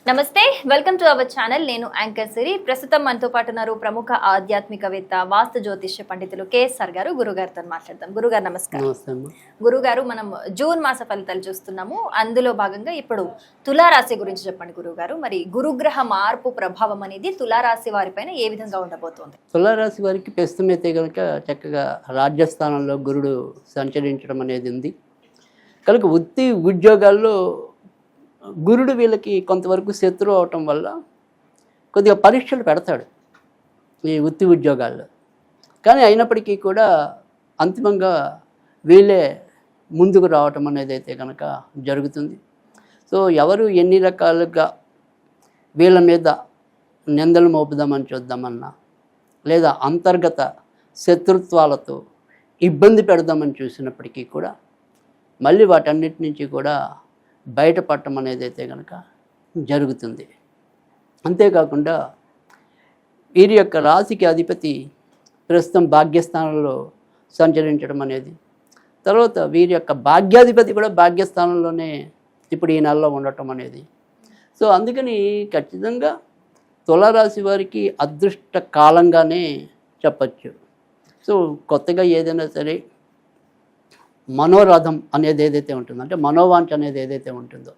నమస్తే, welcome to our channel. నేను anchor సిరి. ప్రస్తుతం మనతో పాటు ఉన్నారు ప్రముఖ ఆధ్యాత్మికవేత్త, వాస్తు జ్యోతిష్య పండితులు కేఎస్ఆర్ గారు. గురుగారితో మాట్లాడదాం. గురుగారు నమస్కారం. గురుగారు, మనం జూన్ మాస ఫలితాలు చూస్తున్నాము. అందులో భాగంగా ఇప్పుడు తులారాశి గురించి చెప్పండి గురుగారు. మరి గురుగ్రహ మార్పు ప్రభావం అనేది తులారాశి వారిపైన ఏ విధంగా ఉండబోతోంది? తులారాశి వారికి ప్రస్తుతం అయితే కనుక చక్కగా రాజ్యస్థానంలో గురుడు సంచరించడం అనేది ఉంది కనుక వృత్తి ఉద్యోగాల్లో గురుడు వీళ్ళకి కొంతవరకు శత్రువు అవటం వల్ల కొద్దిగా పరీక్షలు పెడతాడు ఈ వృత్తి ఉద్యోగాల్లో. కానీ అయినప్పటికీ కూడా అంతిమంగా వీళ్ళే ముందుకు రావటం అనేది అయితే కనుక జరుగుతుంది. సో ఎవరు ఎన్ని రకాలుగా వీళ్ళ మీద నిందలు మోపుదామని చూద్దామన్నా, లేదా అంతర్గత శత్రుత్వాలతో ఇబ్బంది పెడదామని చూసినప్పటికీ కూడా మళ్ళీ వాటన్నిటి నుంచి కూడా బయటపడటం అనేది అయితే కనుక జరుగుతుంది. అంతేకాకుండా వీరి యొక్క రాశికి అధిపతి ప్రస్తుతం భాగ్యస్థానంలో సంచరించడం అనేది, తర్వాత వీరి యొక్క భాగ్యాధిపతి కూడా భాగ్యస్థానంలోనే ఇప్పుడు ఈ నెలలో ఉండటం అనేది. సో అందుకని ఖచ్చితంగా తులారాశి వారికి అదృష్ట కాలంగానే చెప్పచ్చు. సో కొత్తగా ఏదైనా సరే మనోరథం అనేది ఏదైతే ఉంటుందో, అంటే మనోవాంఛ అనేది ఏదైతే ఉంటుందో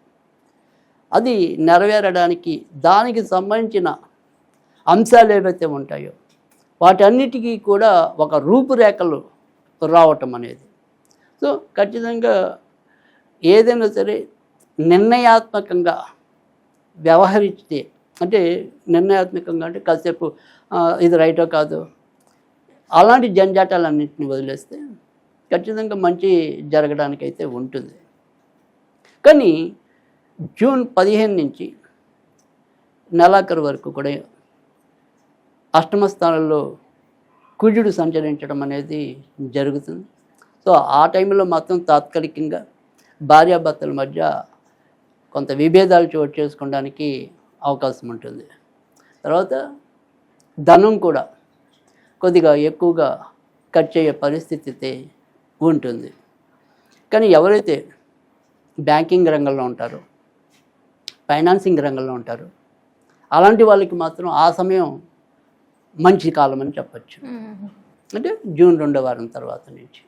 అది నెరవేరడానికి దానికి సంబంధించిన అంశాలు ఏవైతే ఉంటాయో వాటన్నిటికీ కూడా ఒక రూపురేఖలు రావటం అనేది. సో ఖచ్చితంగా ఏదైనా సరే నిర్ణయాత్మకంగా వ్యవహరిస్తే, అంటే నిర్ణయాత్మకంగా అంటే కాసేపు ఇది రైటో కాదు అలాంటి జంజాటాలన్నింటినీ వదిలేస్తే ఖచ్చితంగా మంచి జరగడానికైతే ఉంటుంది. కానీ జూన్ 15 నుంచి నెలాఖరు వరకు కూడా అష్టమ స్థానంలో కుజుడు సంచరించడం అనేది జరుగుతుంది. సో ఆ టైంలో మాత్రం తాత్కాలికంగా భార్యాభర్తల మధ్య కొంత విభేదాలు చోటు చేసుకోవడానికి అవకాశం ఉంటుంది. తర్వాత ధనం కూడా కొద్దిగా ఎక్కువగా ఖర్చు అయ్యే పరిస్థితి ఉంటుంది. కానీ ఎవరైతే బ్యాంకింగ్ రంగంలో ఉంటారో, ఫైనాన్సింగ్ రంగంలో ఉంటారో అలాంటి వాళ్ళకి మాత్రం ఆ సమయం మంచి కాలం అని చెప్పచ్చు. అంటే జూన్ 2వ వారం తర్వాత నుంచి.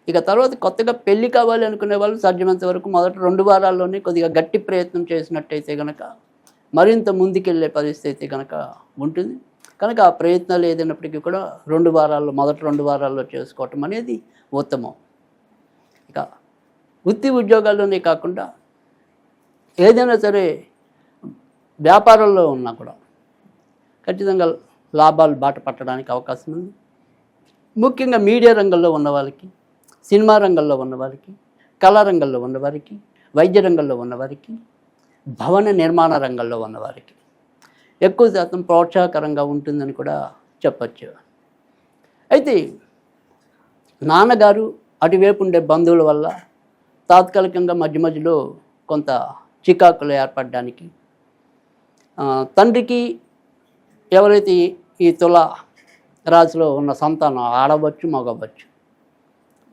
ఇక తర్వాత కొత్తగా పెళ్ళి కావాలి అనుకునే వాళ్ళు సాధ్యమైనంత వరకు మొదటి 2 వారాల్లోనే కొద్దిగా గట్టి ప్రయత్నం చేసినట్టయితే కనుక మరింత ముందుకెళ్ళే పరిస్థితి కనుక ఉంటుంది. కనుక ఆ ప్రయత్నాలు ఏదైనప్పటికీ కూడా మొదటి 2 వారాల్లో చేసుకోవటం అనేది ఉత్తమం. ఇక వృత్తి ఉద్యోగాల్లోనే కాకుండా ఏదైనా సరే వ్యాపారంలో ఉన్నా కూడా ఖచ్చితంగా లాభాలు బాట పట్టడానికి అవకాశం ఉంది. ముఖ్యంగా మీడియా రంగంలో ఉన్న వాళ్ళకి, సినిమా రంగంలో ఉన్న వారికి, కళా రంగంలో ఉన్నవారికి, వైద్య రంగంలో ఉన్నవారికి, భవన నిర్మాణ రంగంలో ఉన్నవారికి ఎక్కువ శాతం ప్రోత్సాహకరంగా ఉంటుందని కూడా చెప్పచ్చు. అయితే నాన్నగారు అటువైపు ఉండే బంధువుల వల్ల తాత్కాలికంగా మధ్య మధ్యలో కొంత చికాకులు ఏర్పడడానికి, తండ్రికి ఎవరైతే ఈ తుల రాశిలో ఉన్న సంతానం ఆడవచ్చు మగవచ్చు,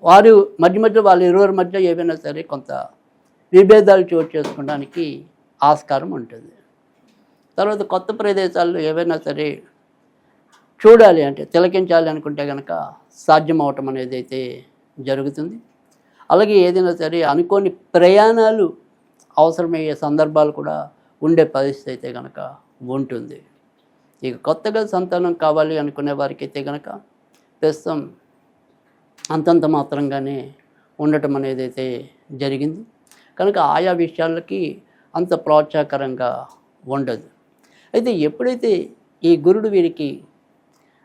వారు మధ్య మధ్య వాళ్ళ ఇరువురి మధ్య ఏవైనా సరే కొంత విభేదాలు చోటు చేసుకోవడానికి ఆస్కారం ఉంటుంది. తర్వాత కొత్త ప్రదేశాల్లో ఏవైనా సరే చూడాలి అంటే, తిలకించాలి అనుకుంటే కనుక సాధ్యం అవటం అనేది అయితే జరుగుతుంది. అలాగే ఏదైనా సరే అనుకోని ప్రయాణాలు అవసరమయ్యే సందర్భాలు కూడా ఉండే పరిస్థితి అయితే కనుక ఉంటుంది. ఇక కొత్తగా సంతానం కావాలి అనుకునే వారికి అయితే కనుక ప్రస్తుతం అంతంత మాత్రంగానే ఉండటం అనేది అయితే జరిగింది. కనుక ఆయా విషయాలకి అంత ప్రోత్సాహకరంగా ఉండదు. అయితే ఎప్పుడైతే ఈ గురుడు వీరికి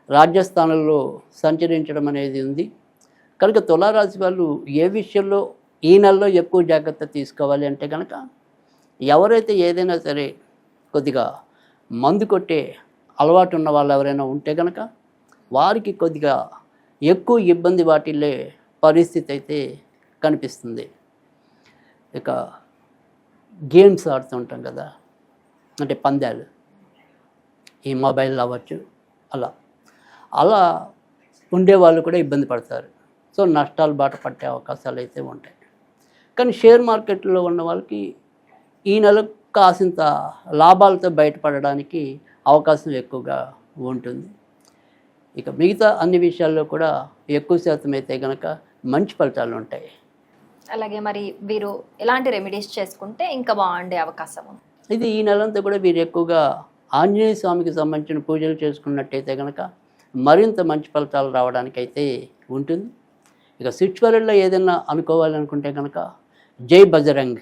రాజ్యస్థానంలో సంచరించడం అనేది ఉంది కనుక తులారాశి వాళ్ళు ఏ విషయంలో ఈ నెలలో ఎక్కువ జాగ్రత్త తీసుకోవాలి అంటే కనుక, ఎవరైతే ఏదైనా సరే కొద్దిగా మందు కొట్టే అలవాటు ఉన్న వాళ్ళు ఎవరైనా ఉంటే కనుక వారికి కొద్దిగా ఎక్కువ ఇబ్బంది వాటిల్లే పరిస్థితి అయితే కనిపిస్తుంది. ఇక గేమ్స్ ఆడుతుంటాం కదా, అంటే పందాలు, ఈ మొబైల్ అవ్వచ్చు, అలా ఉండేవాళ్ళు కూడా ఇబ్బంది పడతారు. సో నష్టాలు బాట పట్టే అవకాశాలు అయితే ఉంటాయి. కానీ షేర్ మార్కెట్లో ఉన్న వాళ్ళకి ఈ నెల కాసింత లాభాలతో బయటపడడానికి అవకాశం ఎక్కువగా ఉంటుంది. ఇక మిగతా అన్ని విషయాల్లో కూడా ఎక్కువ శాతం అయితే కనుక మంచి ఫలితాలు ఉంటాయి. అలాగే మరి వీరు ఎలాంటి రెమెడీస్ చేసుకుంటే ఇంకా బాగుండే అవకాశం ఉంది? ఇది ఈ నెలంతా కూడా వీరు ఎక్కువగా ఆంజనేయ స్వామికి సంబంధించిన పూజలు చేసుకున్నట్టయితే కనుక మరింత మంచి ఫలితాలు రావడానికైతే ఉంటుంది. ఇక స్పిరిచువల్లో ఏదైనా అనుకోవాలనుకుంటే కనుక జై బజరంగ్,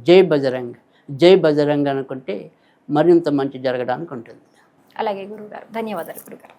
జై బజరంగ్, జై బజరంగ్ అనుకుంటే మరింత మంచి జరగడానికి ఉంటుంది. అలాగే గురుగారు, ధన్యవాదాలు గురుగారు.